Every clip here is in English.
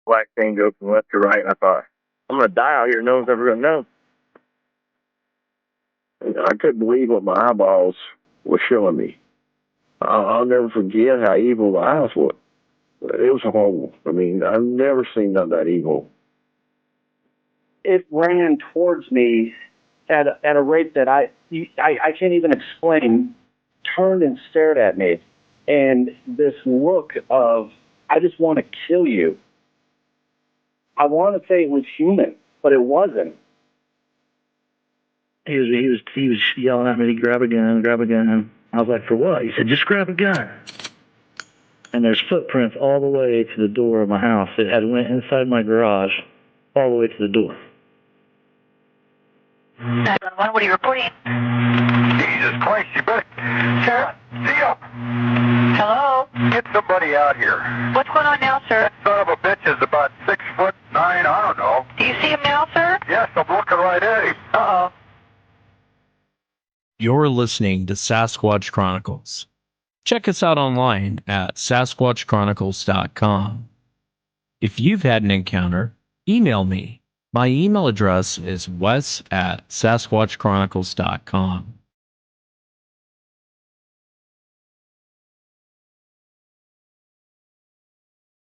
black thing go from left to right. And I thought, I'm going to die out here. No one's ever going to know. And I couldn't believe what my eyeballs were showing me. I'll never forget how evil the eyes were. It was horrible. I mean, I've never seen none of that evil. It ran towards me at a rate that I can't even explain. Turned and stared at me, and this look of I just want to kill you. I want to say it was human, but it wasn't. He was yelling at me to grab a gun, grab a gun. I was like, for what? He said, just grab a gun. And there's footprints all the way to the door of my house. It had went inside my garage, all the way to the door. 911, what are you reporting? Jesus Christ, you better. Sheriff, see ya. Hello? Get somebody out here. What's going on now, sir? That son of a bitch is about 6'9", I don't know. Do you see him now, sir? Yes, I'm looking right at him. Uh-oh. You're listening to Sasquatch Chronicles. Check us out online at sasquatchchronicles.com. If you've had an encounter, email me. My email address is wes@sasquatchchronicles.com.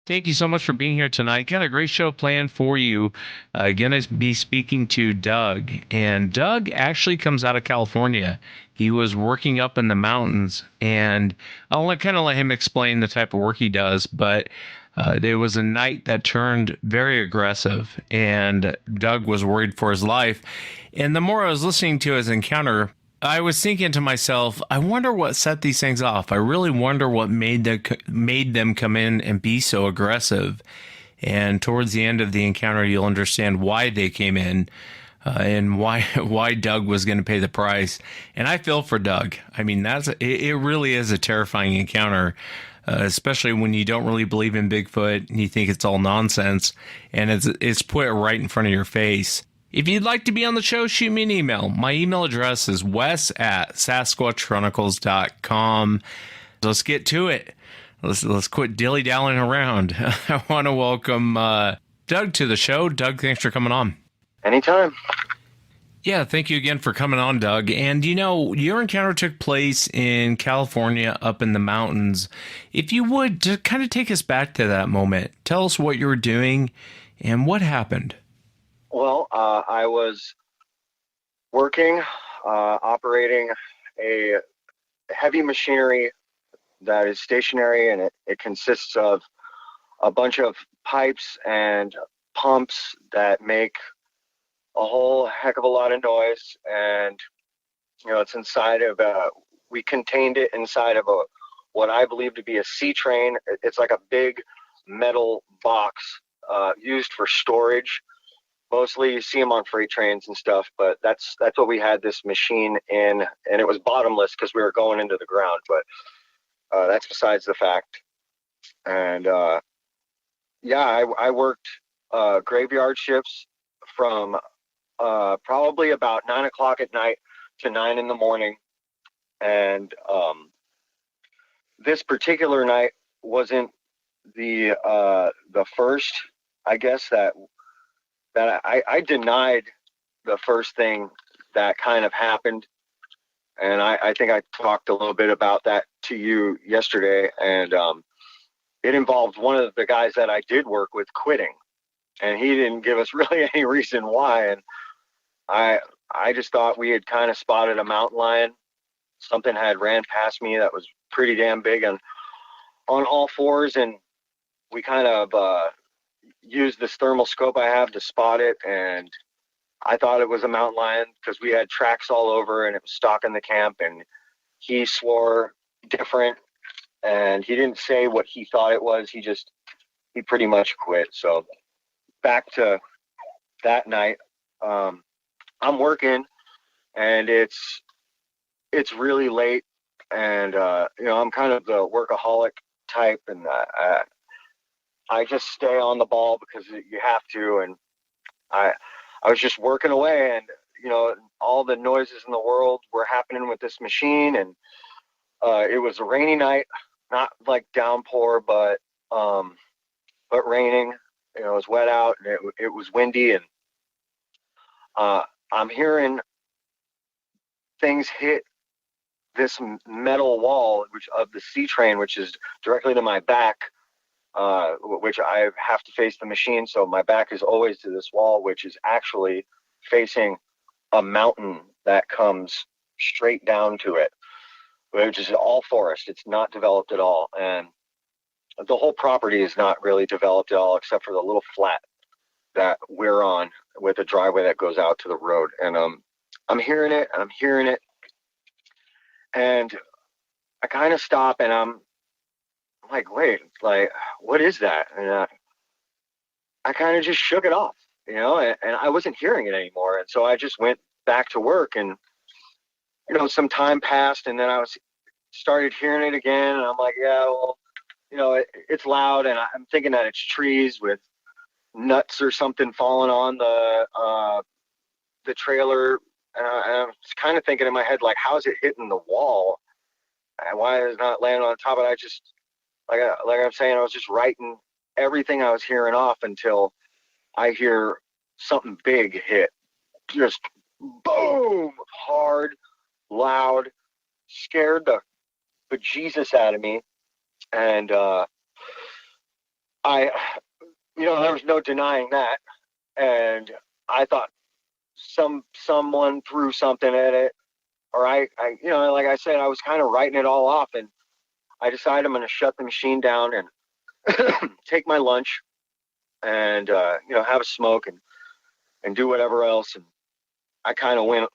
Thank you so much for being here tonight. Got a great show planned for you. Going to be speaking to Doug. And Doug actually comes out of California. He was working up in the mountains. And I'll kind of let him explain the type of work he does. But there was a night that turned very aggressive. And Doug was worried for his life. And the more I was listening to his encounter, I was thinking to myself, I wonder what set these things off. I really wonder what made them come in and be so aggressive. And towards the end of the encounter, you'll understand why they came in and why Doug was going to pay the price. And I feel for Doug. I mean, it really is a terrifying encounter, especially when you don't really believe in Bigfoot and you think it's all nonsense, and it's put right in front of your face. If you'd like to be on the show, shoot me an email. My email address is wes@sasquatchchronicles.com. Let's get to it. Let's quit dilly-dallying around. I want to welcome Doug to the show. Doug, thanks for coming on. Anytime. Yeah, thank you again for coming on, Doug. And, your encounter took place in California up in the mountains. If you would, to kind of take us back to that moment, tell us what you were doing and what happened. Well, I was working, operating a heavy machinery that is stationary, and it consists of a bunch of pipes and pumps that make a whole heck of a lot of noise. And, it's inside of we contained it inside of what I believe to be a sea train. It's like a big metal box used for storage. Mostly you see them on freight trains and stuff, but that's what we had this machine in, and it was bottomless because we were going into the ground, but that's besides the fact. And I worked graveyard shifts from probably about 9 o'clock at night to 9 in the morning. And this particular night wasn't the first, I guess, that I denied the first thing that kind of happened. And I think I talked a little bit about that to you yesterday. And it involved one of the guys that I did work with quitting. And he didn't give us really any reason why. And I just thought we had kind of spotted a mountain lion. Something had ran past me that was pretty damn big and on all fours. And we kind of used this thermal scope I have to spot it, and I thought it was a mountain lion because we had tracks all over and it was stalking the camp, and he swore different, and he didn't say what he thought it was. He pretty much quit. So back to that night, I'm working, and it's really late, and I'm kind of the workaholic type, and I just stay on the ball because you have to. And I was just working away, and all the noises in the world were happening with this machine. And it was a rainy night, not like downpour, but raining. You know, it was wet out and it was windy, and I'm hearing things hit this metal wall, which of the C train, which is directly to my back, which I have to face the machine. So my back is always to this wall, which is actually facing a mountain that comes straight down to it, which is all forest. It's not developed at all. And the whole property is not really developed at all, except for the little flat that we're on with a driveway that goes out to the road. And I'm hearing it, and I kind of stop, and I'm like, wait, like, what is that? And I kind of just shook it off, you know, and I wasn't hearing it anymore. And so I just went back to work, and, you know, some time passed, and then I started hearing it again. And I'm like, yeah, well, you know, it's loud. And I'm thinking that it's trees with nuts or something falling on the trailer. And I'm kind of thinking in my head, like, how's it hitting the wall? And why is it not landing on top of it? I just, like I'm saying, I was just writing everything I was hearing off until I hear something big hit. Just boom, hard, loud, scared the bejesus out of me. And you know, there was no denying that. And I thought someone threw something at it, or I, you know, like I said, I was kind of writing it all off, and I decided I'm going to shut the machine down and take my lunch and, you know, have a smoke and do whatever else. And I kind of went,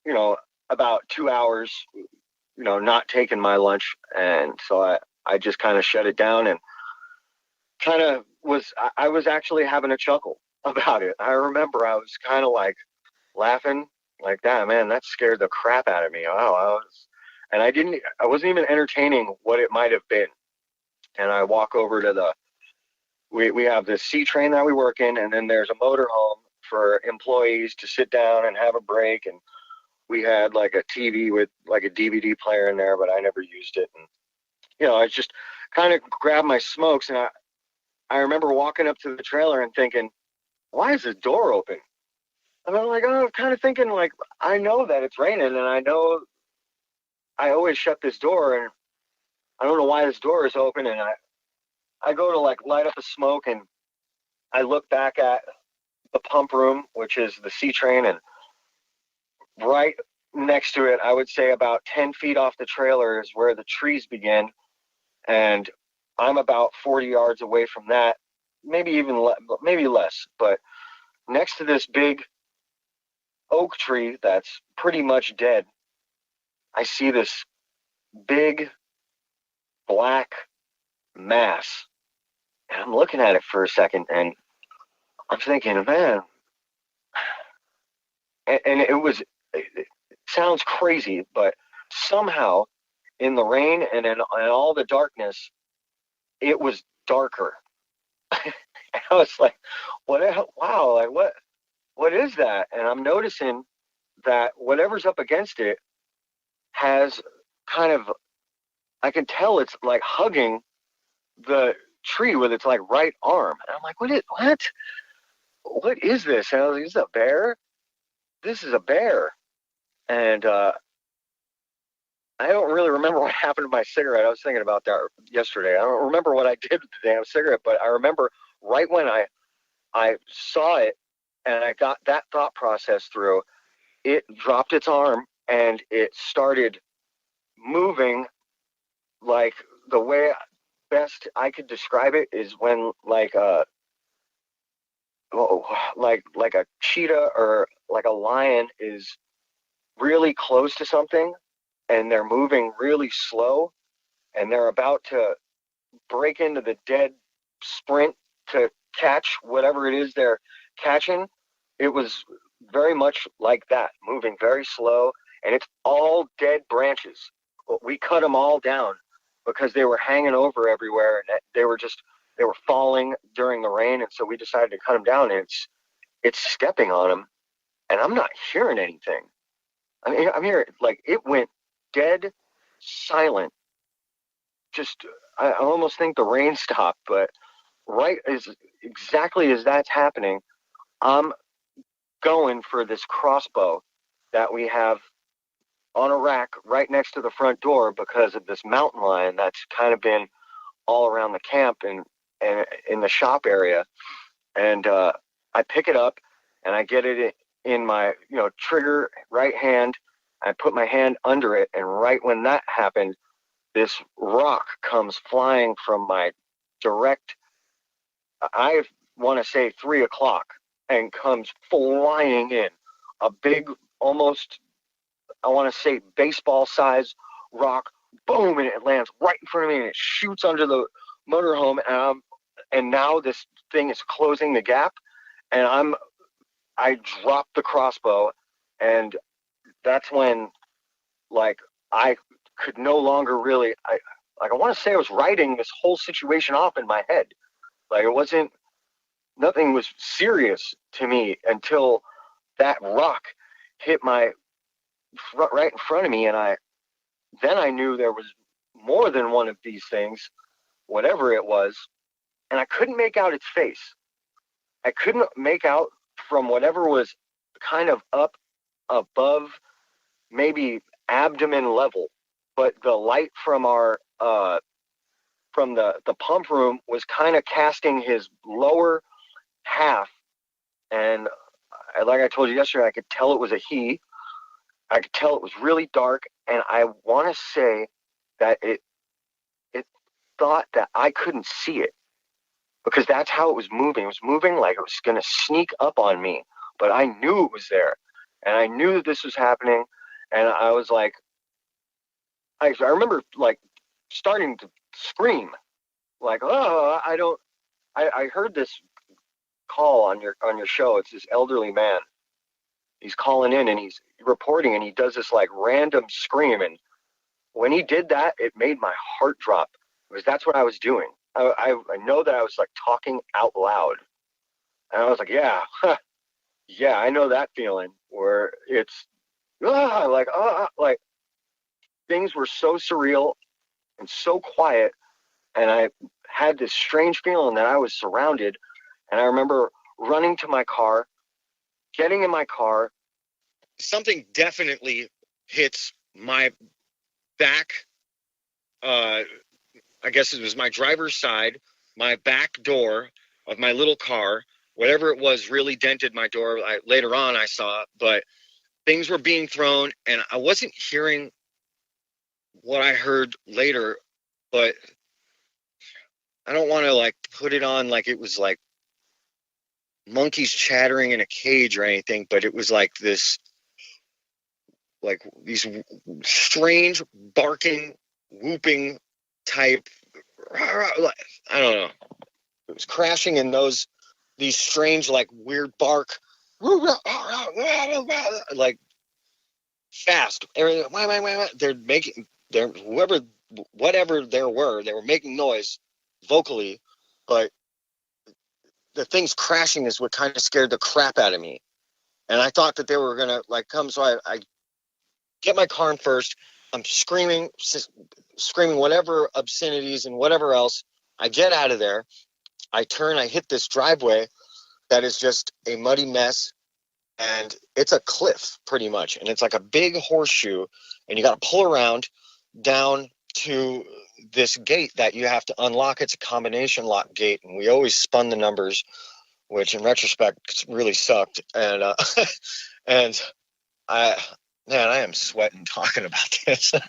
you know, about 2 hours, you know, not taking my lunch. And so I just kind of shut it down, and kind of I was actually having a chuckle about it. I remember I was kind of like laughing like that, man, that scared the crap out of me. Wow. I wasn't even entertaining what it might have been. And I walk over to we have this C train that we work in, and then there's a motorhome for employees to sit down and have a break. And we had like a TV with like a DVD player in there, but I never used it. And, you know, I just kind of grabbed my smokes, and I remember walking up to the trailer and thinking, why is the door open? And I'm like, I'm kind of thinking, like, I know that it's raining, and I know I always shut this door, and I don't know why this door is open. And I go to like light up a smoke, and I look back at the pump room, which is the C train, and right next to it, I would say about 10 feet off the trailer is where the trees begin. And I'm about 40 yards away from that, maybe less. But next to this big oak tree that's pretty much dead, I see this big black mass. And I'm looking at it for a second, and I'm thinking, man, and it sounds crazy, but somehow in the rain and in all the darkness, it was darker. And I was like, wow, like what is that? And I'm noticing that whatever's up against it has kind of, I can tell it's like hugging the tree with its like right arm. And I'm like, what is this? And I was like, is this a bear? This is a bear. And I don't really remember what happened to my cigarette. I was thinking about that yesterday. I don't remember what I did with the damn cigarette, but I remember right when I saw it and I got that thought process through, it dropped its arm and it started moving. Like, the way best I could describe it is when like a cheetah or like a lion is really close to something and they're moving really slow and they're about to break into the dead sprint to catch whatever it is they're catching. It was very much like that, moving very slow, and it's all dead branches. We cut them all down because they were hanging over everywhere, and they were falling during the rain, and so we decided to cut them down. And it's stepping on them, and I'm not hearing anything. I mean, I'm hearing, like, it went dead silent. Just, I almost think the rain stopped, but right as exactly as that's happening, I'm going for this crossbow that we have on a rack right next to the front door because of this mountain lion that's kind of been all around the camp and in the shop area. And I pick it up and I get it in my trigger right hand. I put my hand under it, and right when that happened, this rock comes flying from my direct, I want to say 3 o'clock, and comes flying in. A big, almost, I want to say baseball size rock, boom, and it lands right in front of me, and it shoots under the motorhome, and now this thing is closing the gap, and I drop the crossbow, and that's when, like, I could no longer really, I want to say I was writing this whole situation off in my head. Like, nothing was serious to me until that rock hit my right in front of me, and then I knew there was more than one of these things, whatever it was, and I couldn't make out its face. I couldn't make out from whatever was kind of up above, maybe abdomen level, but the light from our from the pump room was kind of casting his lower half, and like I told you yesterday, I could tell it was a he. I could tell it was really dark, and I want to say that it thought that I couldn't see it because that's how it was moving. It was moving like it was going to sneak up on me, but I knew it was there, and I knew that this was happening, and I was like, I remember like starting to scream, like, oh, I heard this call on your show. It's this elderly man. He's calling in and he's reporting, and he does this like random scream, and when he did that, it made my heart drop because that's what I was doing. I know that I was like talking out loud, and I was like, yeah, yeah, I know that feeling where it's like things were so surreal and so quiet, and I had this strange feeling that I was surrounded. And I remember running to my car, getting in my car. Something definitely hits my back. I guess it was my driver's side, my back door of my little car. Whatever it was really dented my door. Later on, I saw it, but things were being thrown, and I wasn't hearing what I heard later, but I don't want to like put it on like it was like monkeys chattering in a cage or anything, but it was like this, like these strange barking, whooping type, I don't know. It was crashing in these strange, like weird bark, like fast. They're whatever they were making noise vocally, but the things crashing is what kind of scared the crap out of me. And I thought that they were going to like come. So I get my car in first. I'm screaming whatever obscenities and whatever else. I get out of there. I turn, I hit this driveway that is just a muddy mess. And it's a cliff pretty much. And it's like a big horseshoe. And you got to pull around down to this gate that you have to unlock. It's a combination lock gate. And we always spun the numbers, which in retrospect really sucked. And and I am sweating talking about this. I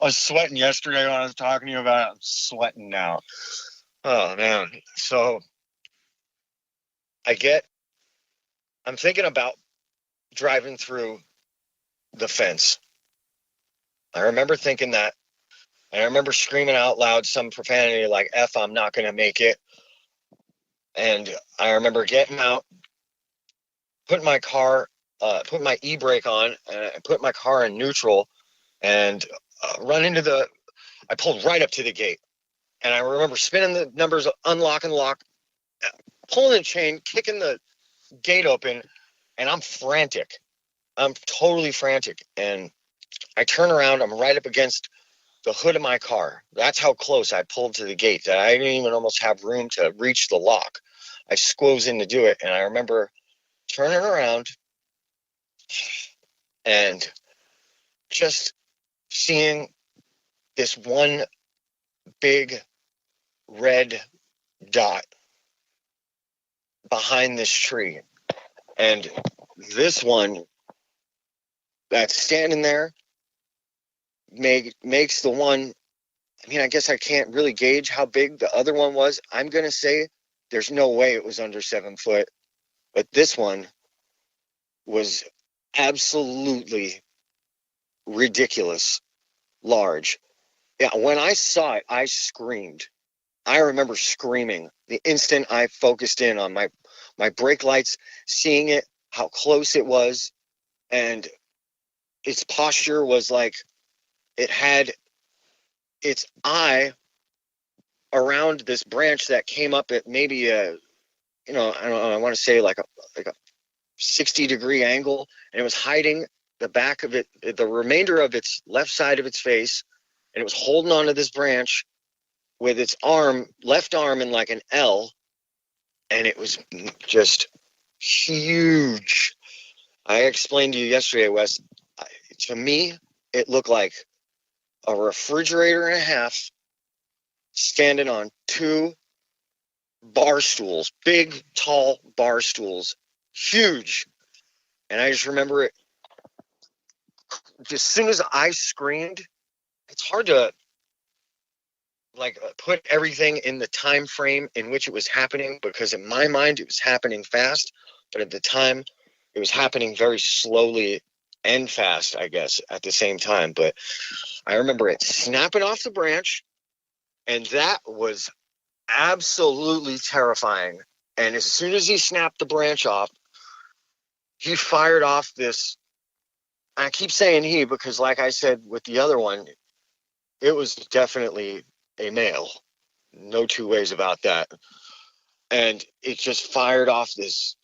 was sweating yesterday when I was talking to you about it. I'm sweating now. Oh man. So I'm thinking about driving through the fence. I remember thinking that. And I remember screaming out loud some profanity like F, I'm not going to make it. And I remember getting out, putting my e-brake on, and put my car in neutral, and I pulled right up to the gate. And I remember spinning the numbers, unlock and lock, pulling the chain, kicking the gate open, and I'm frantic. I'm totally frantic. And I turn around, I'm right up against the hood of my car. That's how close I pulled to the gate, that I didn't even almost have room to reach the lock. I squoze in to do it, and I remember turning around and just seeing this one big red dot behind this tree. And this one that's standing there makes the one, I mean, I guess I can't really gauge how big the other one was. I'm going to say there's no way it was under 7 foot, but this one was absolutely ridiculous large. Yeah, when I saw it, I screamed. I remember screaming the instant I focused in on my brake lights, seeing it, how close it was, and its posture was like it had its eye around this branch that came up at maybe a, I don't know, I want to say like a 60-degree angle, and it was hiding the back of it, the remainder of its left side of its face, and it was holding onto this branch with its left arm in like an L, and it was just huge. I explained to you yesterday, Wes, to me, it looked like a refrigerator and a half standing on 2 bar stools, big, tall bar stools, huge. And I just remember it, as soon as I screamed, it's hard to put everything in the time frame in which it was happening, because in my mind it was happening fast, but at the time it was happening very slowly and fast, I guess, at the same time. But I remember it snapping off the branch, and that was absolutely terrifying. And as soon as he snapped the branch off, he fired off this, I keep saying he because, like I said with the other one, it was definitely a male. No two ways about that. And it just fired off this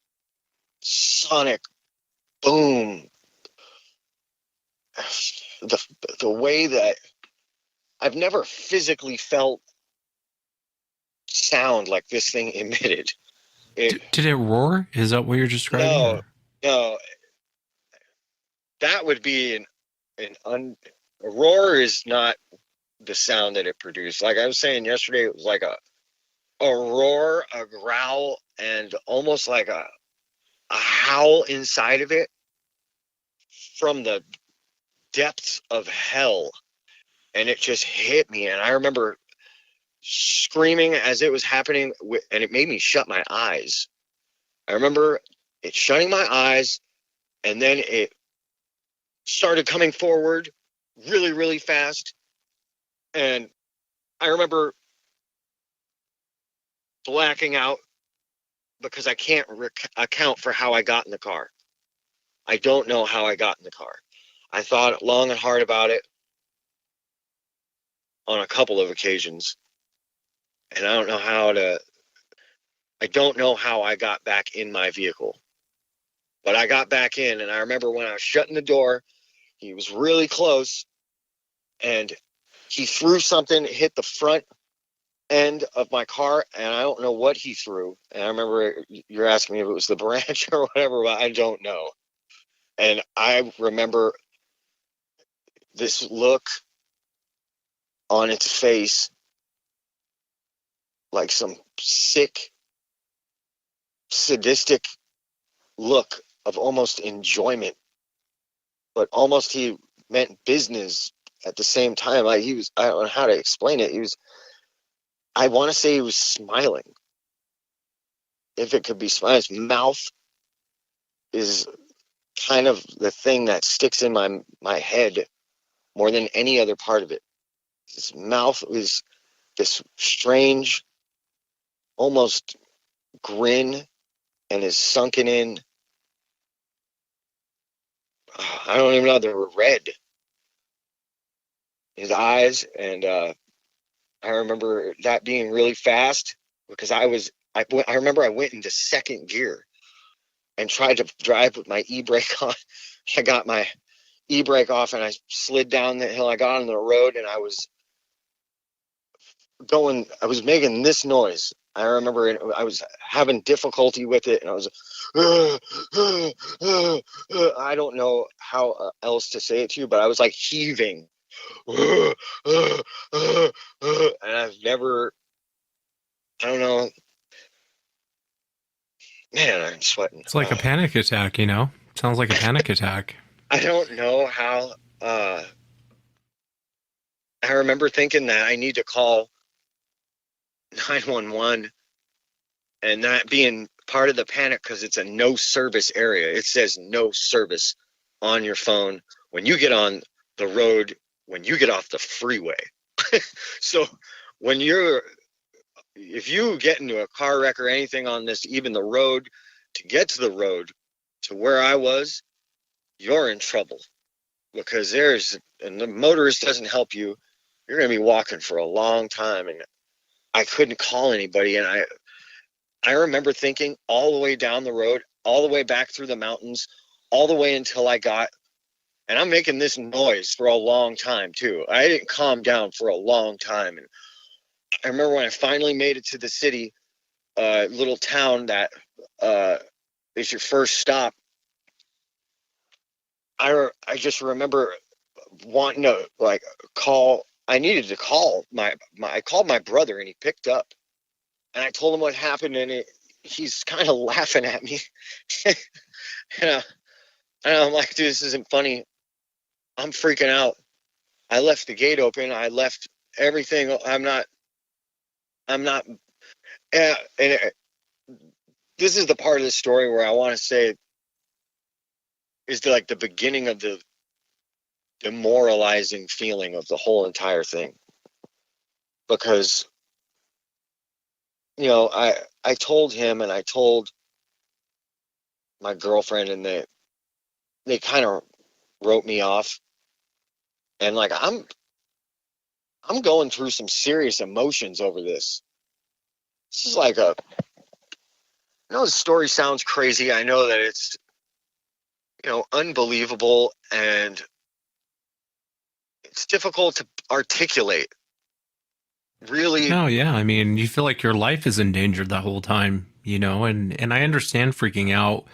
sonic boom. The way that I've never physically felt sound like this thing emitted. Did it roar? Is that what you're describing? No. That would be a roar is not the sound that it produced. Like I was saying yesterday, it was like a roar, a growl, and almost like a howl inside of it from the depths of hell. And it just hit me. And I remember screaming as it was happening, and it made me shut my eyes. I remember it shutting my eyes, and then it started coming forward really, really fast. And I remember blacking out because I can't account for how I got in the car. I don't know how I got in the car. I thought long and hard about it on a couple of occasions, and I don't know how I got back in my vehicle. But I got back in, and I remember when I was shutting the door, he was really close, and he threw something, hit the front end of my car, and I don't know what he threw. And I remember you're asking me if it was the branch or whatever, but I don't know. And I remember this look on its face, like some sick, sadistic look of almost enjoyment, but almost he meant business at the same time. Like I don't know how to explain it. I want to say he was smiling. If it could be smiling, his mouth is kind of the thing that sticks in my head more than any other part of it. His mouth was this strange, almost grin, and his sunken in, I don't even know, they were red. His eyes, and I remember that being really fast because I remember I went into second gear and tried to drive with my e-brake on. I got my e-brake off and I slid down the hill. I got on the road and I was making this noise. I remember I was having difficulty with it and I was, I don't know how else to say it to you, but I was like heaving. And I've never, I don't know, man, I'm sweating. It's like a panic attack, you know? Sounds like a panic attack. I don't know how, I remember thinking that I need to call 911 and that being part of the panic because it's a no service area. It says no service on your phone when you get on the road, when you get off the freeway. So if you get into a car wreck or anything on this, even the road, to get to the road to where I was, you're in trouble because and the motorist doesn't help you. You're going to be walking for a long time. And I couldn't call anybody. And I remember thinking all the way down the road, all the way back through the mountains, all the way until and I'm making this noise for a long time too. I didn't calm down for a long time. And I remember when I finally made it to the city, little town that is your first stop. I just remember wanting to call. I needed to call I called my brother and he picked up. And I told him what happened, and he's kind of laughing at me. And I'm like, dude, this isn't funny. I'm freaking out. I left the gate open. I left everything. I'm not. This is the part of the story where I want to say is the beginning of the demoralizing feeling of the whole entire thing. Because, I told him and I told my girlfriend, and they kind of wrote me off. And I'm going through some serious emotions over this. This is I know the story sounds crazy. I know that it's, unbelievable and it's difficult to articulate. Really. No, yeah. I mean, you feel like your life is endangered the whole time, you know, and I understand freaking out.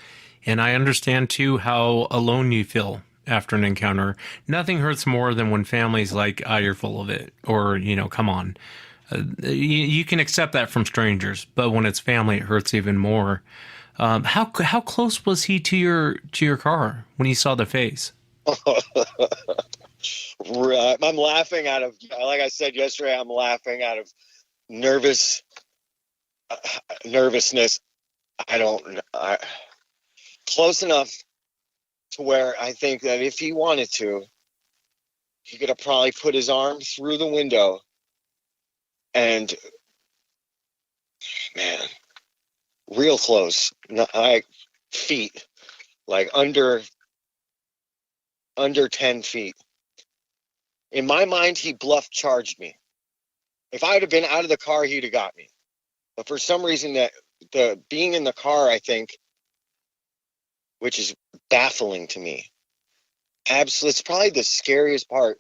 And I understand too how alone you feel after an encounter. Nothing hurts more than when family's like, ah, you're full of it. Or, come on. You can accept that from strangers, but when it's family, it hurts even more. How close was he to your car when he saw the face? I'm laughing out of, like I said yesterday, I'm laughing out of nervousness. Close enough to where I think that if he wanted to, he could have probably put his arm through the window and, man, real close, feet, under 10 feet. In my mind, he bluff charged me. If I would have been out of the car, he'd have got me. But for some reason, that the being in the car, I think, which is baffling to me. Absolutely, it's probably the scariest part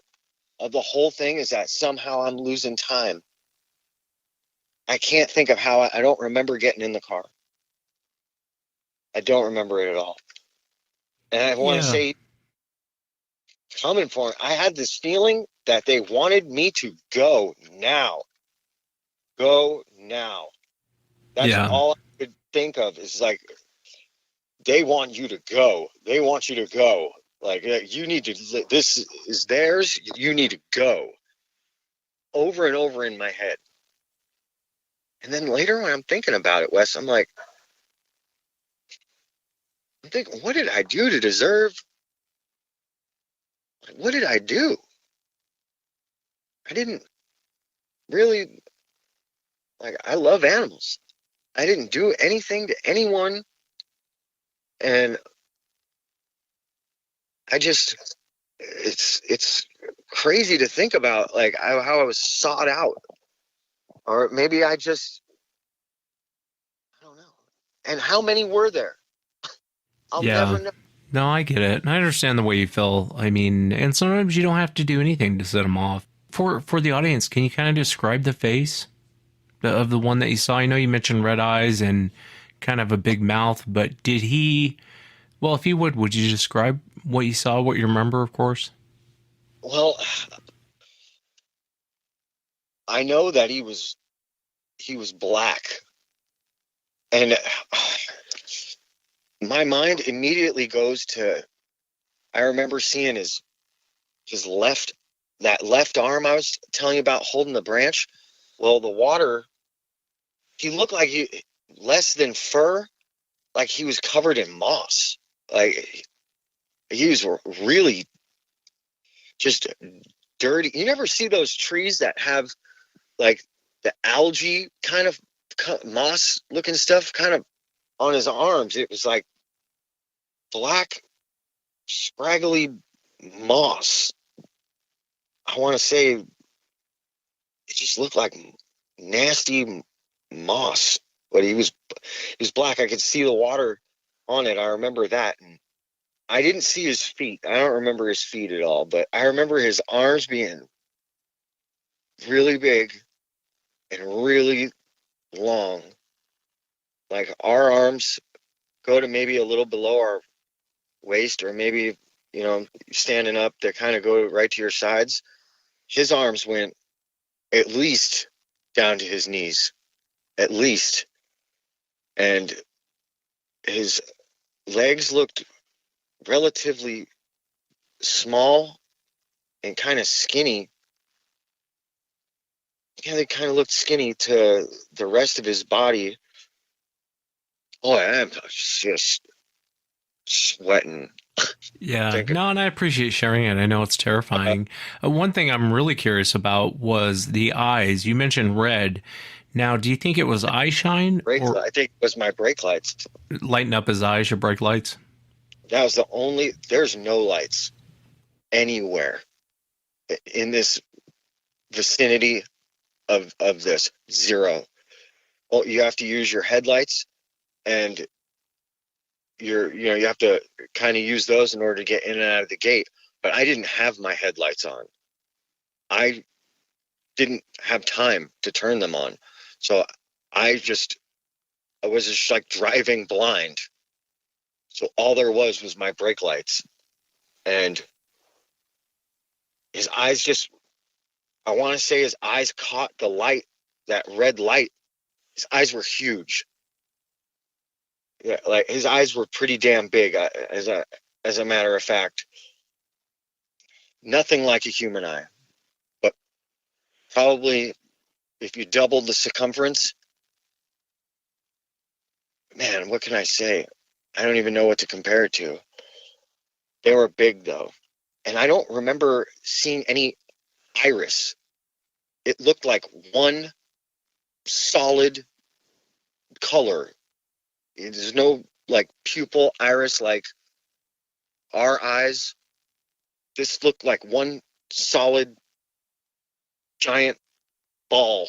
of the whole thing is that somehow I'm losing time. I can't think of how I don't remember getting in the car. I don't remember it at all. And I want to say, coming for it, I had this feeling that they wanted me to go now. Go now. That's all I could think of is they want you to go. They want you to go. You need to, this is theirs. You need to go. Over and over in my head. And then later when I'm thinking about it, Wes, I'm thinking, what did I do to deserve? What did I do? I didn't really, I love animals. I didn't do anything to anyone. And I just, it's crazy to think about, how I was sought out. Or maybe I don't know. And how many were there? I'll never know. No, I get it. I understand the way you feel. I mean, and sometimes you don't have to do anything to set him off. For the audience, can you kind of describe the face of the one that you saw? I know you mentioned red eyes and kind of a big mouth, but did he? Well, if you would you describe what you saw, what you remember, of course? Well, I know that he was black, and my mind immediately goes to, I remember seeing his that left arm I was telling you about holding the branch. Well, the water, he looked like less than fur, like he was covered in moss. Like he was really just dirty. You never see those trees that have like the algae kind of moss looking stuff kind of on his arms. It was like black, scraggly moss. I want to say it just looked like nasty moss, but he was black. I could see the water on it. I remember that. And I didn't see his feet. I don't remember his feet at all, but I remember his arms being really big and really long. Like our arms go to maybe a little below our waist, or maybe, standing up, they kind of go right to your sides. His arms went at least down to his knees, at least. And his legs looked relatively small and kind of skinny. Yeah, they kind of looked skinny to the rest of his body. Oh, I'm just sweating. Yeah, no, and I appreciate sharing it. I know it's terrifying. One thing I'm really curious about was the eyes. You mentioned red. Now, do you think it was eye shine or I think it was my brake lights. lighten up his eyes, your brake lights? That was there's no lights anywhere in this vicinity of this. Zero. Well, you have to use your headlights, and you have to kind of use those in order to get in and out of the gate. But I didn't have my headlights on. I didn't have time to turn them on. So I was just like driving blind. So all there was my brake lights. And his eyes I want to say his eyes caught the light, that red light. His eyes were huge. Yeah, like his eyes were pretty damn big, as a matter of fact. Nothing like a human eye. But probably if you doubled the circumference, man, what can I say? I don't even know what to compare it to. They were big, though. And I don't remember seeing any iris. It looked like one solid color. There's no like pupil iris like our eyes. This looked like one solid giant ball.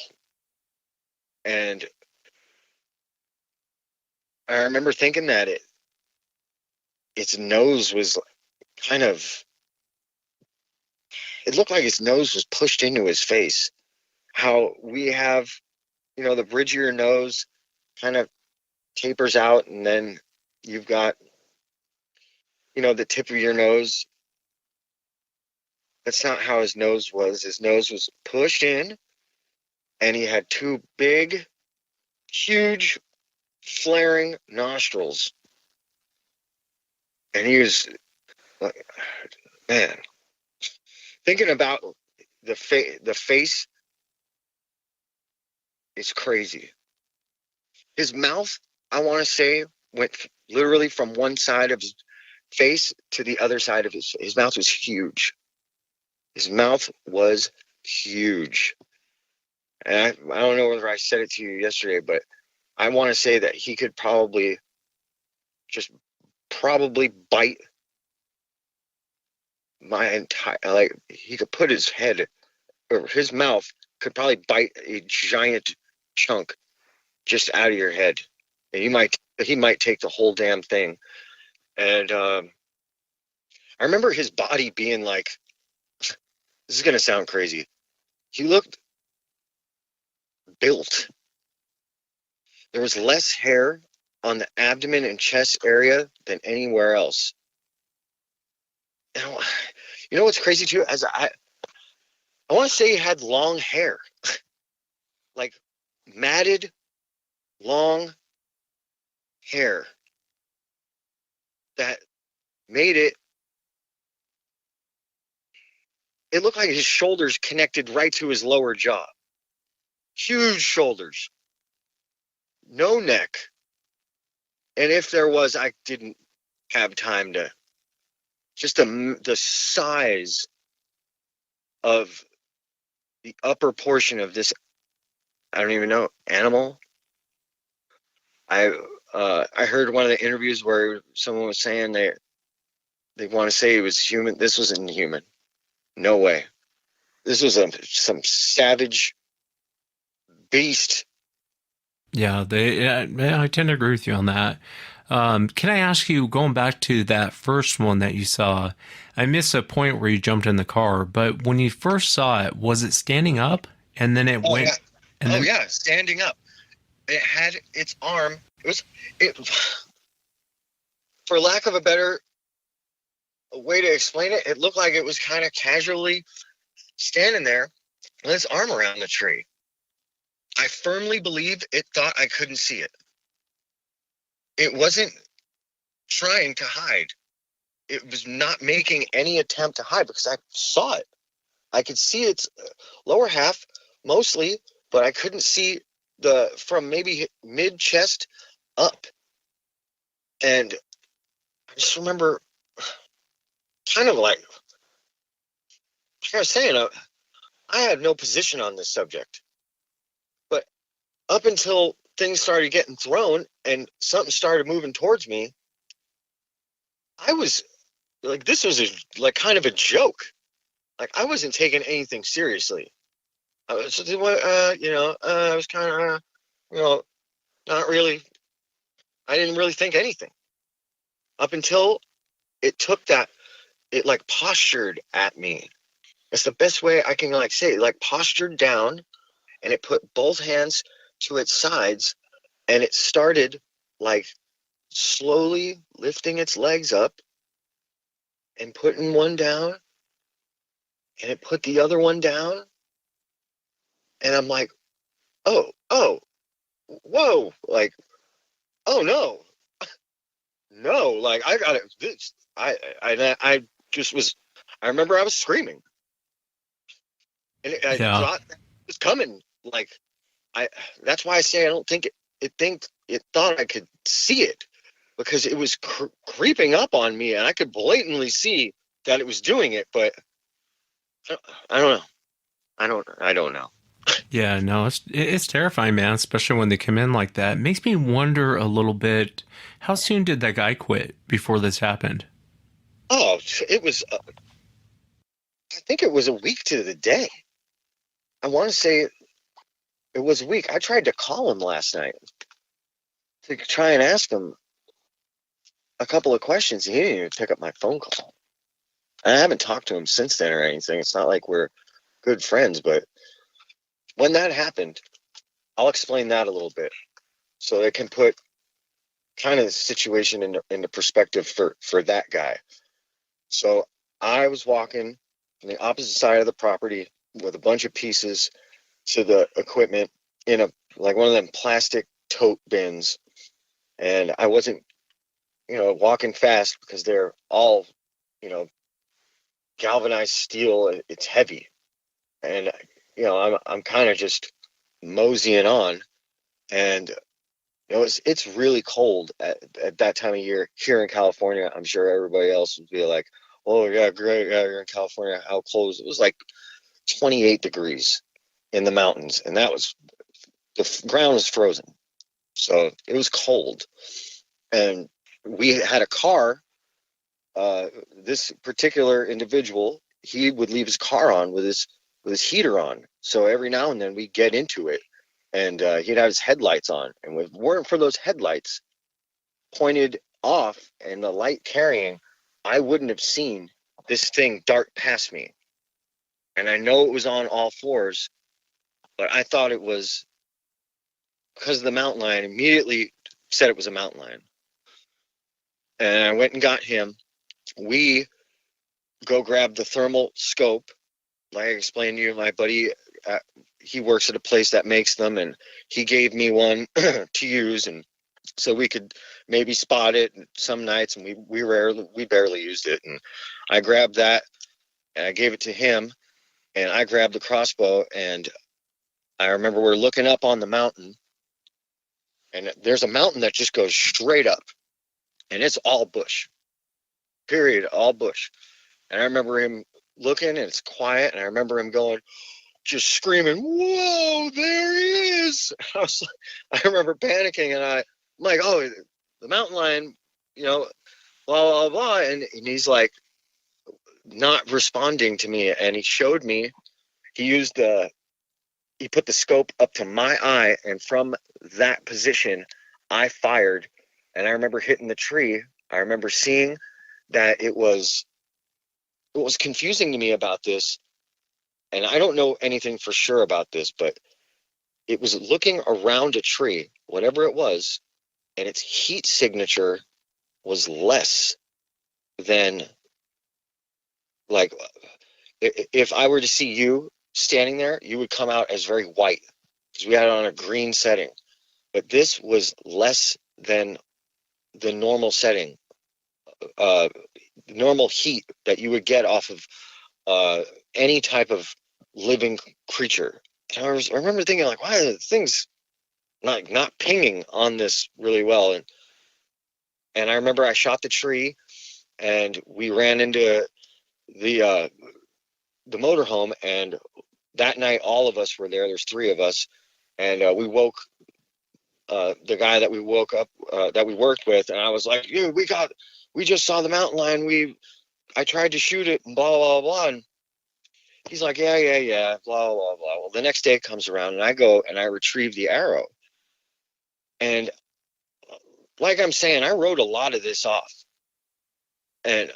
And I remember thinking that its nose was kind of, it looked like its nose was pushed into his face. How we have, the bridge of your nose kind of tapers out, and then you've got, the tip of your nose. That's not how his nose was. His nose was pushed in, and he had two big, huge, flaring nostrils. And he was, man, thinking about the face is crazy. His mouth, I want to say, went literally from one side of his face to the other side of his mouth was huge. His mouth was huge. And I don't know whether I said it to you yesterday, but I want to say that he could probably bite my entire, like he could put his head, or his mouth could probably bite a giant chunk just out of your head. And he might take the whole damn thing. And I remember his body being like, this is going to sound crazy. He looked built. There was less hair on the abdomen and chest area than anywhere else. And you know what's crazy too? I want to say he had long hair, like matted, long hair that made it looked like his shoulders connected right to his lower jaw. Huge shoulders, no neck. And if there was, I didn't have time to, just the size of the upper portion of this, I don't even know, animal. I heard one of the interviews where someone was saying they want to say it was human. This wasn't human. No way. This was some savage beast. Yeah, I tend to agree with you on that. Can I ask you, going back to that first one that you saw, I missed a point where you jumped in the car, but when you first saw it, was it standing up and then it went? Yeah. And yeah, standing up. It had its arm. It for lack of a better way to explain it, it looked like it was kind of casually standing there with its arm around the tree. I firmly believe it thought I couldn't see it. It wasn't trying to hide. It was not making any attempt to hide because I saw it. I could see its lower half mostly, but I couldn't see from maybe mid chest up. And I just remember kind of like I was saying, I had no position on this subject. But up until things started getting thrown and something started moving towards me, I was like, this was like kind of a joke. Like I wasn't taking anything seriously. I was, I was kind of, not really. I didn't really think anything up until it took that. It like postured at me. It's the best way I can like say it. Like postured down, and it put both hands to its sides, and it started like slowly lifting its legs up and putting one down, and it put the other one down, and I'm like, oh, whoa, like, oh no, like I got it. This, I just was. I remember I was screaming, and I thought it was coming. Like that's why I say I don't think it thought I could see it because it was creeping up on me, and I could blatantly see that it was doing it, but I don't know. I don't know. yeah, no, it's terrifying, man, especially when they come in like that. It makes me wonder a little bit, how soon did that guy quit before this happened? Oh, it was, I think it was a week to the day. I want to say it was a week. I tried to call him last night to try and ask him a couple of questions. He didn't even pick up my phone call. I haven't talked to him since then or anything. It's not like we're good friends, but when that happened, I'll explain that a little bit so it can put kind of the situation into perspective for that guy. So I was walking from the opposite side of the property with a bunch of pieces to the equipment in like one of them plastic tote bins, and I wasn't walking fast because they're all galvanized steel. It's heavy, and I'm kind of just moseying on, and it's really cold at that time of year here in California. I'm sure everybody else would be like, oh yeah, great, yeah, you're in California, how cold? It was like 28 degrees in the mountains, and the ground was frozen, so it was cold. And we had a car. This particular individual, he would leave his car on with his heater on, so every now and then we get into it, and he'd have his headlights on, and if it weren't for those headlights pointed off and the light carrying, I wouldn't have seen this thing dart past me. And I know it was on all fours, but I thought it was because of the mountain lion. Immediately said it was a mountain lion. And I went and got him. We go grab the thermal scope. Like I explained to you, my buddy, he works at a place that makes them, and he gave me one to use, and so we could maybe spot it some nights, and we barely used it. And I grabbed that, and I gave it to him, and I grabbed the crossbow, and I remember we're looking up on the mountain, and there's a mountain that just goes straight up, and it's all bush, period, all bush. And I remember him looking, and it's quiet, and I remember him going, just screaming, "Whoa, there he is!" I remember panicking, and I'm like, "Oh, the mountain lion, blah, blah, blah." And he's like not responding to me. And he showed me, he put the scope up to my eye, and from that position, I fired. And I remember hitting the tree. I remember seeing that it was confusing to me about this. And I don't know anything for sure about this, but it was looking around a tree, whatever it was, and its heat signature was less than, like, if I were to see you standing there, you would come out as very white because we had it on a green setting. But this was less than the normal setting, normal heat that you would get off of any type of living creature. And I remember thinking, like, why are the things not pinging on this really well? And I remember I shot the tree, and we ran into the motorhome, and that night all of us were there. There's 3 of us, and we woke the guy that we woke up that we worked with, and I was like, "Dude, we just saw the mountain lion. I tried to shoot it, and blah blah blah." And he's like, yeah, blah, blah, blah. Well, the next day comes around, and I go and I retrieve the arrow. And like I'm saying, I wrote a lot of this off. And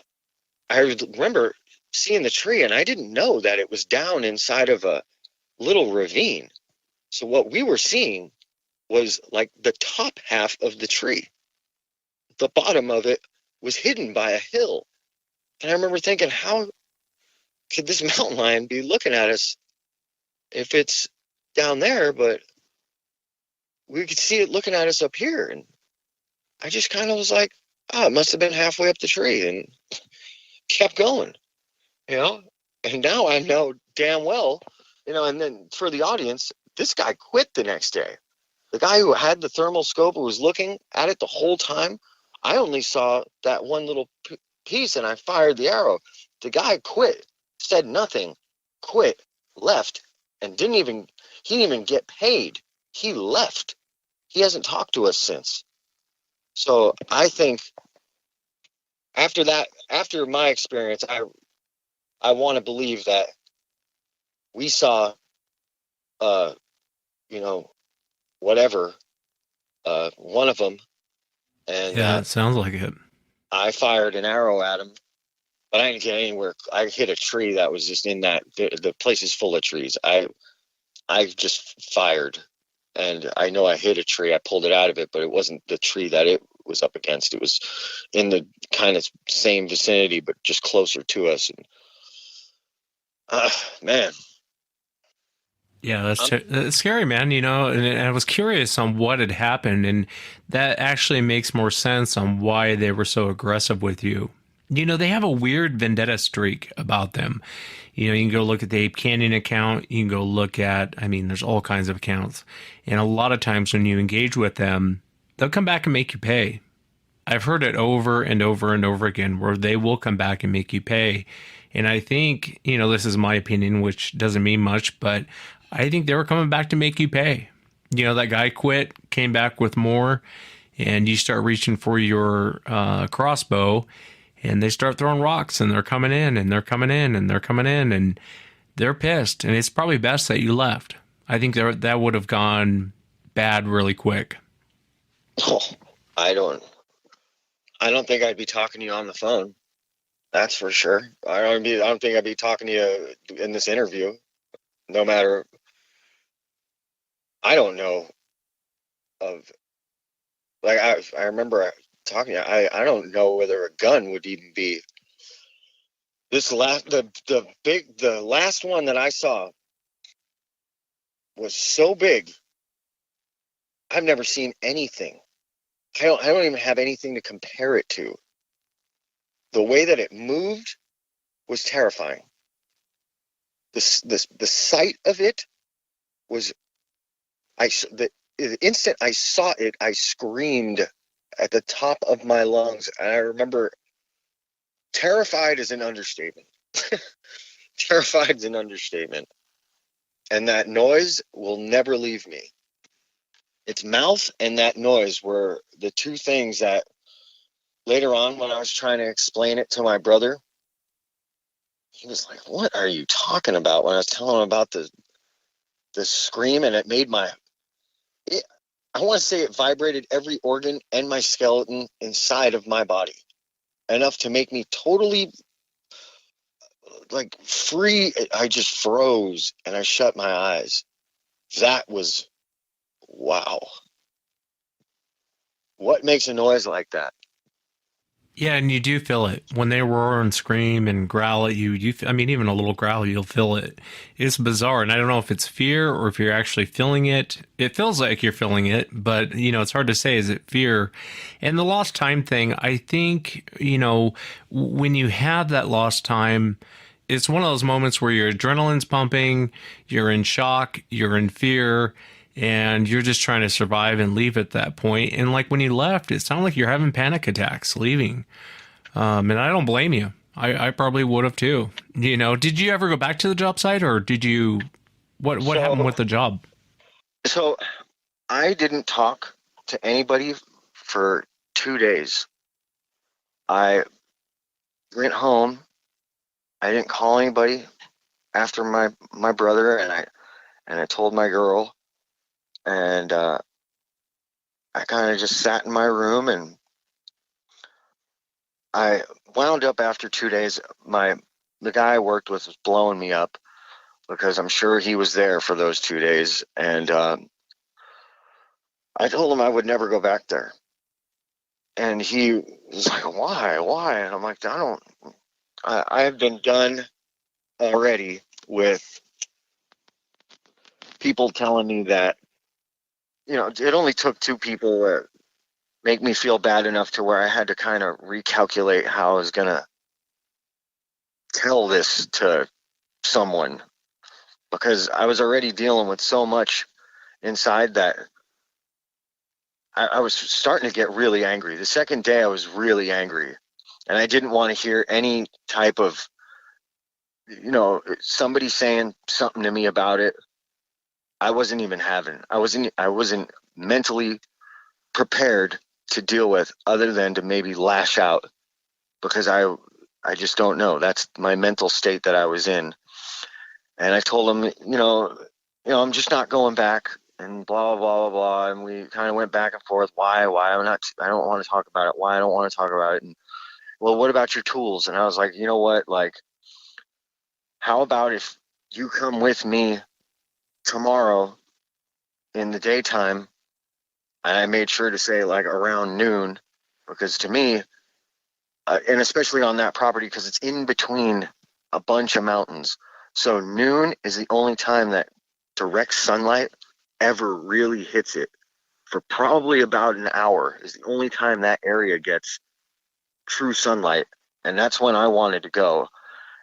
I remember seeing the tree, and I didn't know that it was down inside of a little ravine. So what we were seeing was like the top half of the tree. The bottom of it was hidden by a hill. And I remember thinking, how could this mountain lion be looking at us if it's down there, but we could see it looking at us up here? And I just kind of was like, oh, it must have been halfway up the tree, and kept going, and now I know damn well, and then for the audience, this guy quit the next day. The guy who had the thermal scope, who was looking at it the whole time, I only saw that one little piece, and I fired the arrow. The guy quit. Said nothing, quit, left, and he didn't even get paid. He left. He hasn't talked to us since. So I think after my experience, I want to believe that we saw, whatever, one of them, and yeah, it sounds like it. I fired an arrow at him. But I didn't get anywhere. I hit a tree that was just in that. The place is full of trees. I just fired, and I know I hit a tree. I pulled it out of it, but it wasn't the tree that it was up against. It was in the kind of same vicinity, but just closer to us. And man, yeah, that's scary, man. And I was curious on what had happened, and that actually makes more sense on why they were so aggressive with you. They have a weird vendetta streak about them. You can go look at the Ape Canyon account. You can go look at, there's all kinds of accounts. And a lot of times when you engage with them, they'll come back and make you pay. I've heard it over and over and over again where they will come back and make you pay. And I think, this is my opinion, which doesn't mean much, but I think they were coming back to make you pay. That guy quit, came back with more, and you start reaching for your crossbow, and they start throwing rocks, and they're coming in, and they're coming in, and they're coming in, and they're pissed. And it's probably best that you left. I think that would have gone bad really quick. Oh, I don't think I'd be talking to you on the phone. That's for sure. I don't think I'd be talking to you in this interview. No matter, I don't know of, like, I remember talking to you, I don't know whether a gun would even be this the last one that I saw was so big. I've never seen anything. I don't even have anything to compare it to. The way that it moved was terrifying. The sight of it was, the instant I saw it, I screamed at the top of my lungs. And I remember, terrified is an understatement. Terrified is an understatement. And that noise will never leave me. Its mouth and that noise were the two things that later on, when I was trying to explain it to my brother, he was like, "What are you talking about?" When I was telling him about the scream, and it made I want to say it vibrated every organ and my skeleton inside of my body, enough to make me totally, like, free. I just froze and I shut my eyes. That was, wow. What makes a noise like that? Yeah, and you do feel it when they roar and scream and growl at you. I mean, even a little growl, you'll feel it. It's bizarre, and I don't know if it's fear or if you're actually feeling it. It feels like you're feeling it, but it's hard to say. Is it fear? And the lost time thing, I think, when you have that lost time, it's one of those moments where your adrenaline's pumping, you're in shock, you're in fear, and you're just trying to survive and leave at that point. And like when you left, it sounded like you're having panic attacks leaving. And I don't blame you. I probably would have too. Did you ever go back to the job site, or did you? What happened with the job? So I didn't talk to anybody for 2 days. I went home. I didn't call anybody after my brother, and I told my girl, and I kind of just sat in my room, and I wound up after 2 days. The guy I worked with was blowing me up because I'm sure he was there for those 2 days, and I told him I would never go back there, and he was like, "Why?" And I'm like, I have been done already with people telling me that, it only took two people to make me feel bad enough to where I had to kind of recalculate how I was going to tell this to someone, because I was already dealing with so much inside that I was starting to get really angry. The second day I was really angry, and I didn't want to hear any type of, somebody saying something to me about it. I wasn't even I wasn't mentally prepared to deal with, other than to maybe lash out, because I just don't know. That's my mental state that I was in. And I told him, I'm just not going back, and blah, blah, blah, blah. And we kind of went back and forth. Why? I don't want to talk about it. Why I don't want to talk about it. And, well, what about your tools? And I was like, you know what? Like, how about if you come with me tomorrow in the daytime? And I made sure to say, like, around noon, because to me, and especially on that property, because it's in between a bunch of mountains. So noon is the only time that direct sunlight ever really hits it. For probably about an hour is the only time that area gets true sunlight. And that's when I wanted to go.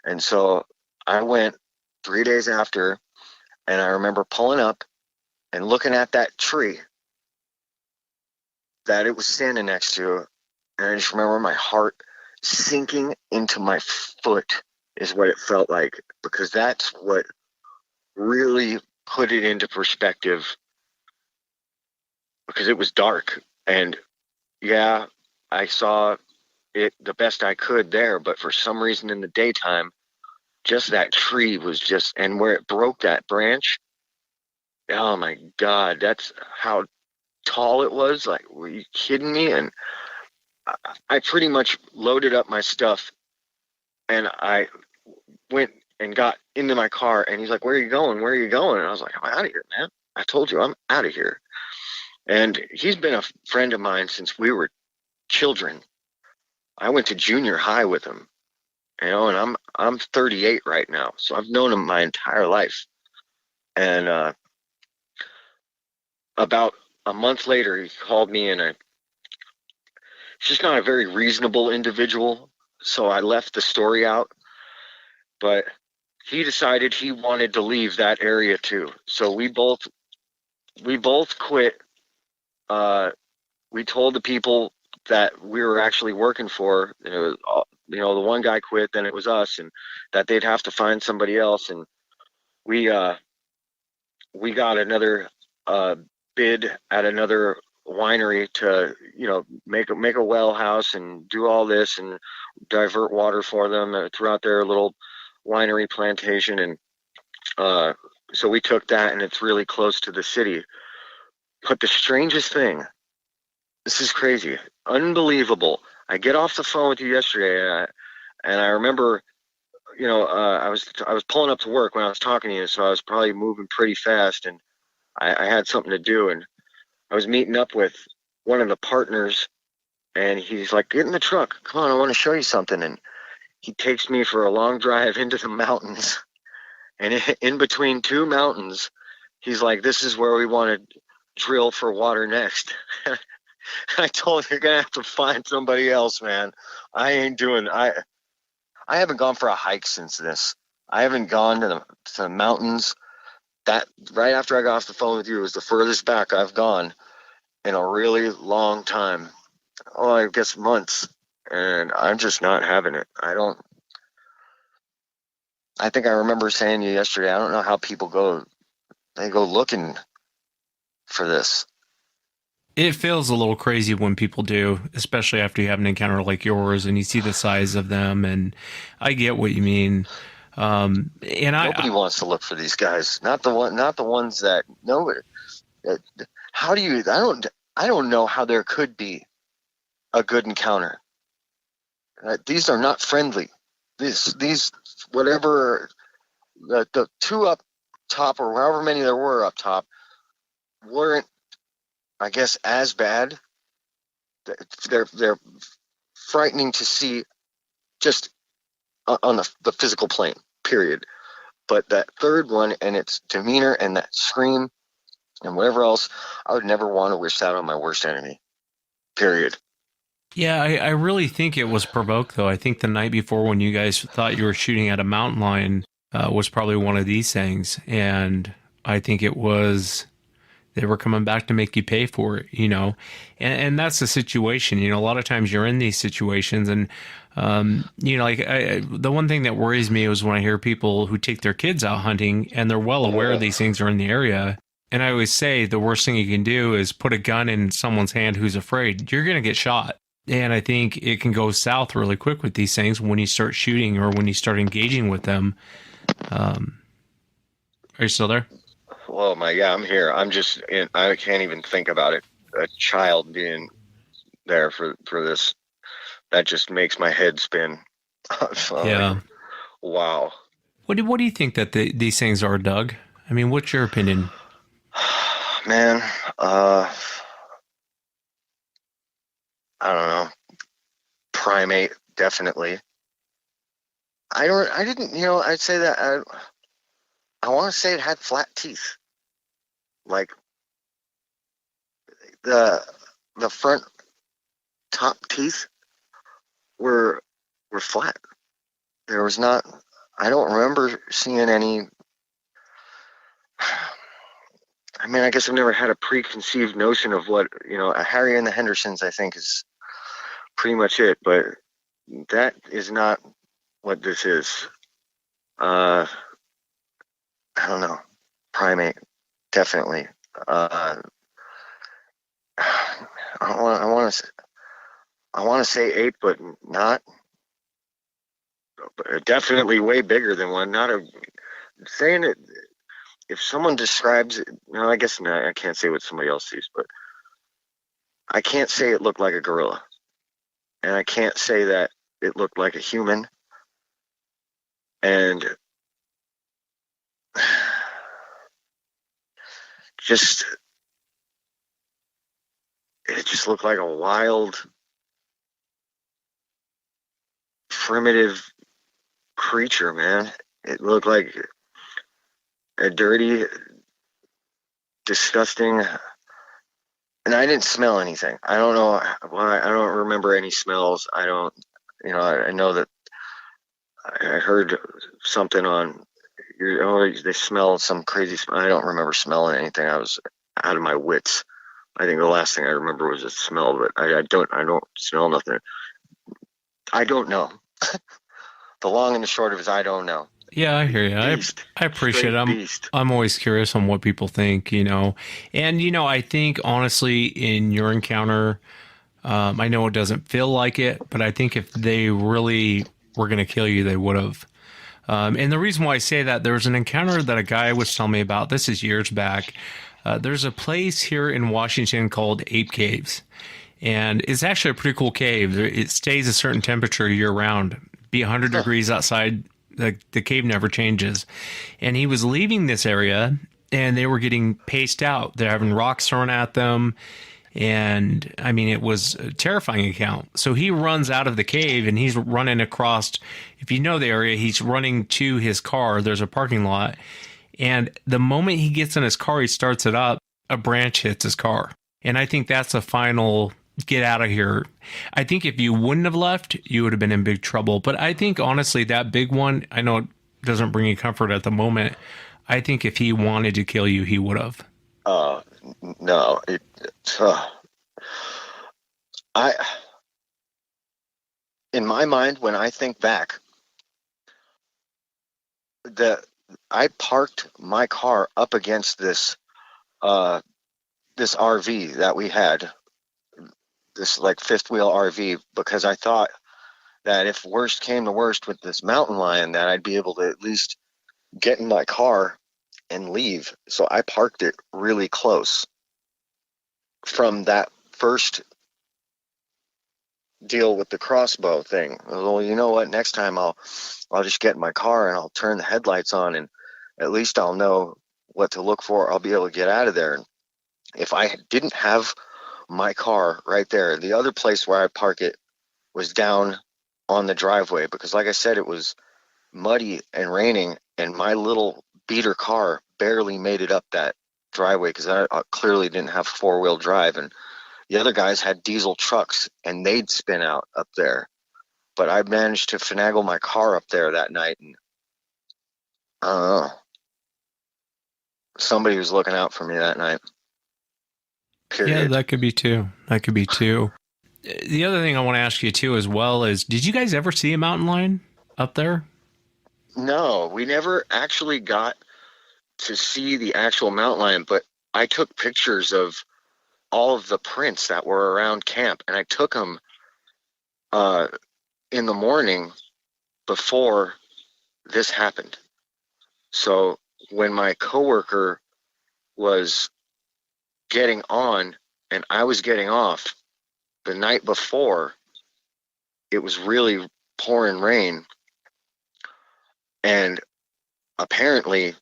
And so I went 3 days after, and I remember pulling up and looking at that tree that it was standing next to. And I just remember my heart sinking into my foot, is what it felt like, because that's what really put it into perspective, because it was dark. And yeah, I saw it the best I could there, but for some reason in the daytime, just that tree was just, and where it broke that branch, oh my God, that's how tall it was. Like, were you kidding me? And I pretty much loaded up my stuff And I went and got into my car, and he's like, "Where are you going? Where are you going?" And I was like, "I'm out of here, man. I told you I'm out of here." And he's been a friend of mine since we were children. I went to junior high with him, and I'm 38 right now, so I've known him my entire life. And about a month later, he called me, and he's just not a very reasonable individual, so I left the story out. But he decided he wanted to leave that area too, so we both quit. We told the people that we were actually working for, and it was, the one guy quit, then it was us, and that they'd have to find somebody else. And we got another bid at another winery to make a well house and do all this and divert water for them throughout their little winery plantation. And so we took that, and it's really close to the city. But the strangest thing, this is crazy, unbelievable. I get off the phone with you yesterday, and I remember, I was pulling up to work when I was talking to you, so I was probably moving pretty fast, and I had something to do, and I was meeting up with one of the partners, and he's like, "Get in the truck, come on, I want to show you something." And he takes me for a long drive into the mountains, and in between two mountains, he's like, "This is where we want to drill for water next." I told him, "You're gonna have to find somebody else, man. I ain't doing. I haven't gone for a hike since this. I haven't gone to the mountains. That right after I got off the phone with you was the furthest back I've gone in a really long time. Oh, I guess months, and I'm just not having it. I think I remember saying to you yesterday, I don't know how people go. They go looking for this. It feels a little crazy when people do, especially after you have an encounter like yours and you see the size of them. And I get what you mean. Nobody wants to look for these guys. Not the ones that nobody. How do you? I don't know how there could be a good encounter. These are not friendly. These whatever the two up top or however many there were up top weren't, I guess, as bad. They're frightening to see just on the physical plane, period. But that third one and its demeanor and that scream and whatever else, I would never want to wish that on my worst enemy, period. Yeah, I really think it was provoked, though. I think the night before when you guys thought you were shooting at a mountain lion was probably one of these things. And I think it was, they were coming back to make you pay for it, and that's the situation. A lot of times you're in these situations, and the one thing that worries me is when I hear people who take their kids out hunting and they're well aware these things are in the area. And I always say the worst thing you can do is put a gun in someone's hand who's afraid. You're going to get shot. And I think it can go south really quick with these things when you start shooting or when you start engaging with them. Are you still there? Oh I'm here. I can't even think about it. A child being there for this, that just makes my head spin. Yeah. Wow. What do you think that these things are, Doug? I mean, what's your opinion? Man, I don't know. Primate, definitely. I'd say that I want to say it had flat teeth. Like the front top teeth were flat. There was not, I don't remember seeing any. I mean, I guess I've never had a preconceived notion of what, a Harry and the Hendersons, I think, is pretty much it. But that is not what this is. I don't know. Primate, definitely. I want to say ape, but not. But definitely way bigger than one. Not saying it. If someone describes it, no, I guess not. I can't say what somebody else sees, but I can't say it looked like a gorilla, and I can't say that it looked like a human. and just it just looked like a wild, primitive creature, man. It looked like a dirty, disgusting, and I didn't smell anything. I don't know why. I don't remember any smells. I don't, I know that I heard something on, they smell some crazy smell. I don't remember smelling anything. I was out of my wits. I think the last thing I remember was a smell, but I don't smell nothing. I don't know. The long and the short of it is I don't know. Yeah, I hear you. I appreciate it. I'm always curious on what people think, And, I think, honestly, in your encounter, I know it doesn't feel like it, but I think if they really were going to kill you, they would have. And the reason why I say that, there was an encounter that a guy was telling me about. This is years back. There's a place here in Washington called Ape Caves. And it's actually a pretty cool cave. It stays a certain temperature year round. Be 100 degrees outside. The cave never changes. And he was leaving this area, and they were getting paced out. They're having rocks thrown at them. And, I mean, it was a terrifying account. So he runs out of the cave, and he's running across. If you know the area, he's running to his car. There's a parking lot. And the moment he gets in his car, he starts it up, a branch hits his car. And I think that's a final get out of here. I think if you wouldn't have left, you would have been in big trouble. But I think, honestly, that big one, I know it doesn't bring you comfort at the moment. I think if he wanted to kill you, he would have. No. In my mind, when I think back, I parked my car up against this RV that we had, this like fifth wheel RV, because I thought that if worst came to worst with this mountain lion, that I'd be able to at least get in my car and leave. So I parked it really close from that first deal with the crossbow thing. Well, you know what? Next time I'll just get in my car and I'll turn the headlights on, and at least I'll know what to look for. I'll be able to get out of there. And if I didn't have my car right there, the other place where I park it was down on the driveway, because like I said, it was muddy and raining, and my little beater car barely made it up that driveway because I clearly didn't have four-wheel drive, and the other guys had diesel trucks and they'd spin out up there. But I managed to finagle my car up there that night, and I don't know, somebody was looking out for me that night. Period. Yeah, that could be too. The other thing I want to ask you too as well is, did you guys ever see a mountain lion up there? No, we never actually got to see the actual mountain lion, but I took pictures of all of the prints that were around camp, and I took them in the morning before this happened. So when my coworker was getting on and I was getting off, the night before, it was really pouring rain, and apparently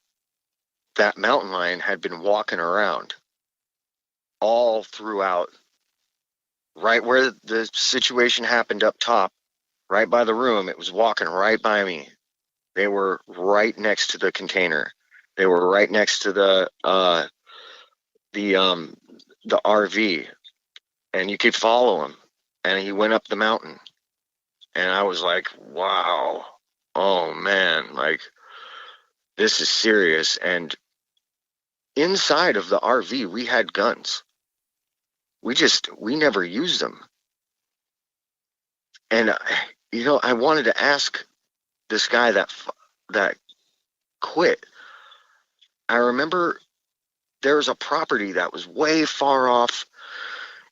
that mountain lion had been walking around all throughout, right where the situation happened up top, right by the room. It was walking right by me. They were right next to the container. They were right next to the RV, and you could follow him, and he went up the mountain, and I was like, wow, oh man, like, this is serious. And inside of the RV, we had guns. We never used them. And, I wanted to ask this guy that quit. I remember there was a property that was way far off.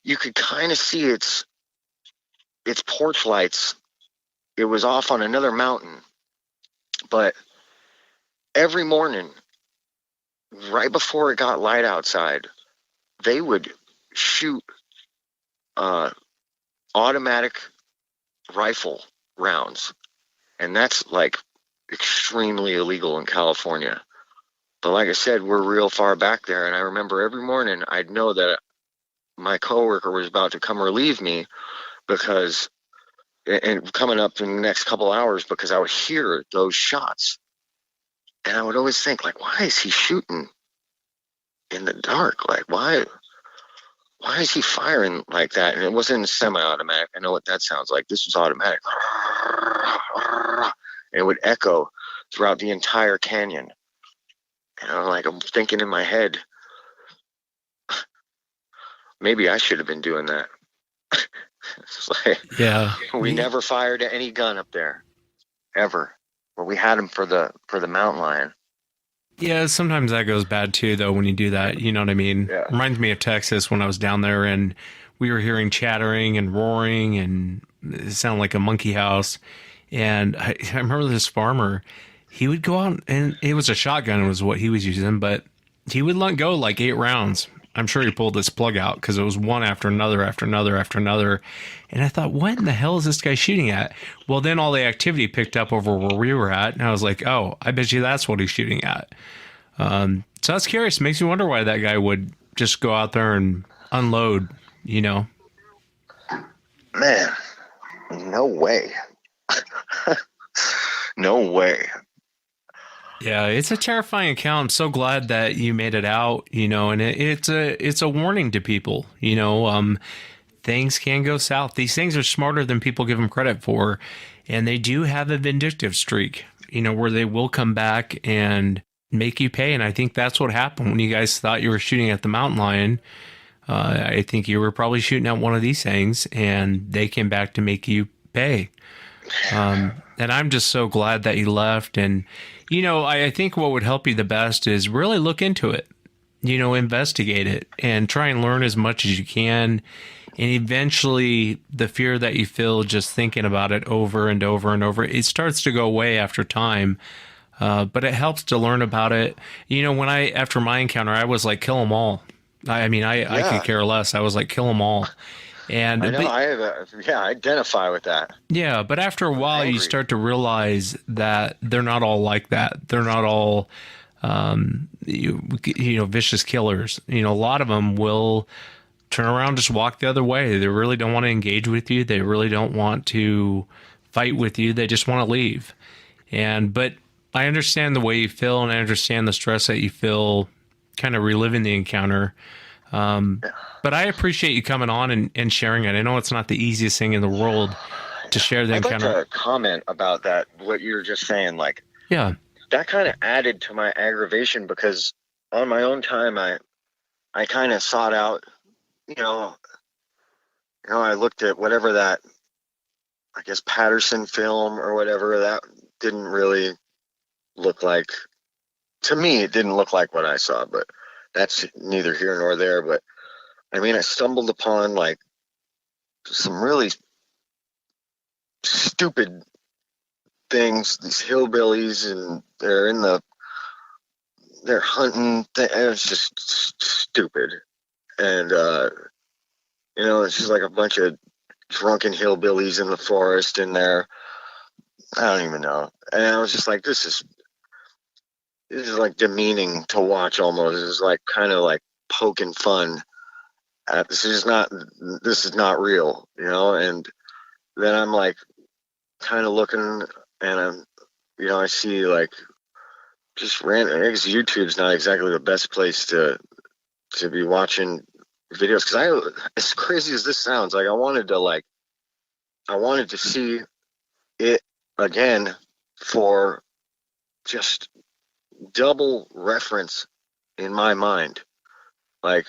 You could kind of see its porch lights. It was off on another mountain. But every morning, right before it got light outside, they would shoot automatic rifle rounds. And that's like extremely illegal in California. But like I said, we're real far back there, and I remember every morning I'd know that my coworker was about to come relieve me because, and coming up in the next couple hours, because I would hear those shots, and I would always think, like, why is he shooting in the dark? Like, why is he firing like that? And it wasn't semi-automatic. I know what that sounds like. This was automatic. And it would echo throughout the entire canyon. And I'm thinking in my head, maybe I should have been doing that. It's like, Yeah. we never fired any gun up there, ever. But we had them for the mountain lion. Yeah, sometimes that goes bad too, though, when you do that. You know what I mean? Yeah. Reminds me of Texas when I was down there and we were hearing chattering and roaring and it sounded like a monkey house. And I remember this farmer, he would go out and it was a shotgun was what he was using, but he would let go like 8 rounds. I'm sure he pulled this plug out because it was one after another, after another, after another. And I thought, what in the hell is this guy shooting at? Well, then all the activity picked up over where we were at. And I was like, oh, I bet you that's what he's shooting at. So that's curious. It makes me wonder why that guy would just go out there and unload, you know? Man, no way. No way. Yeah, it's a terrifying account. I'm so glad that you made it out, you know, and it's a warning to people, you know, things can go south. These things are smarter than people give them credit for, and they do have a vindictive streak, you know, where they will come back and make you pay. And I think that's what happened when you guys thought you were shooting at the mountain lion. I think you were probably shooting at one of these things, and they came back to make you pay. And I'm just so glad that you left. And, you know, I think what would help you the best is really look into it, you know, investigate it and try and learn as much as you can. And eventually the fear that you feel just thinking about it over and over and over, it starts to go away after time. But it helps to learn about it. You know, after my encounter, I was like, kill them all. I could care less. I was like, kill them all. And I know, I identify with that. Yeah, but after a while, you start to realize that they're not all like that. They're not all, you know, vicious killers. You know, a lot of them will turn around, just walk the other way. They really don't want to engage with you. They really don't want to fight with you. They just want to leave. But I understand the way you feel, and I understand the stress that you feel kind of reliving the encounter. But I appreciate you coming on and sharing it. I know it's not the easiest thing in the world to share the encounter. I'd like to comment about that, what you were just saying. Like, yeah, that kind of added to my aggravation because on my own time, I kind of sought out, you know, I looked at whatever that, I guess, Patterson film or whatever, that didn't really look like, to me, it didn't look like what I saw, but that's neither here nor there. But I mean, I stumbled upon like some really stupid things, these hillbillies, and they're hunting. It was just stupid. And, you know, it's just like a bunch of drunken hillbillies in the forest in there. I don't even know. And I was just like, this is like demeaning to watch almost. It's like kind of like poking fun. This is not real, you know. And then I'm like kind of looking, and I see like just random. I guess YouTube's not exactly the best place to be watching videos, because as crazy as this sounds, like I wanted to see it again for just double reference in my mind, like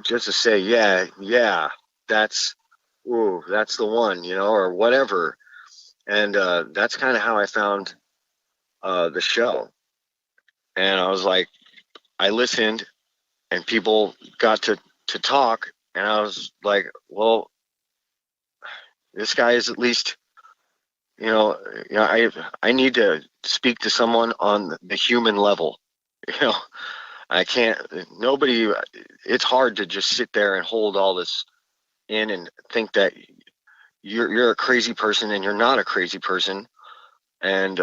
just to say, yeah, that's the one, you know, or whatever. And that's kind of how I found the show. And I was like, I listened, and people got to talk, and I was like, well, this guy is at least, you know, I need to speak to someone on the human level. You know, I can't, it's hard to just sit there and hold all this in and think that you're a crazy person, and you're not a crazy person. And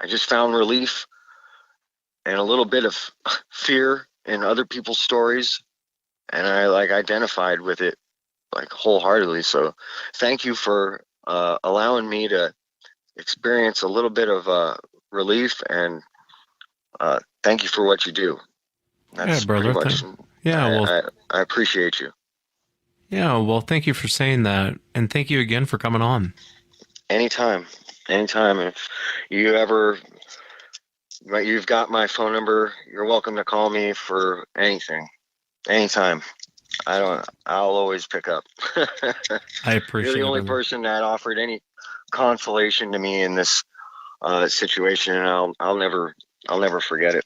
I just found relief and a little bit of fear in other people's stories, and I like identified with it like wholeheartedly. So thank you for allowing me to experience a little bit of relief, and thank you for what you do. That's Yeah, brother. pretty much. I appreciate you. Yeah, well, thank you for saying that, and thank you again for coming on. Anytime. If you ever, you've got my phone number. You're welcome to call me for anything, anytime. I'll always pick up. I appreciate it. You're the only person that offered any consolation to me in this situation, and I'll never forget it.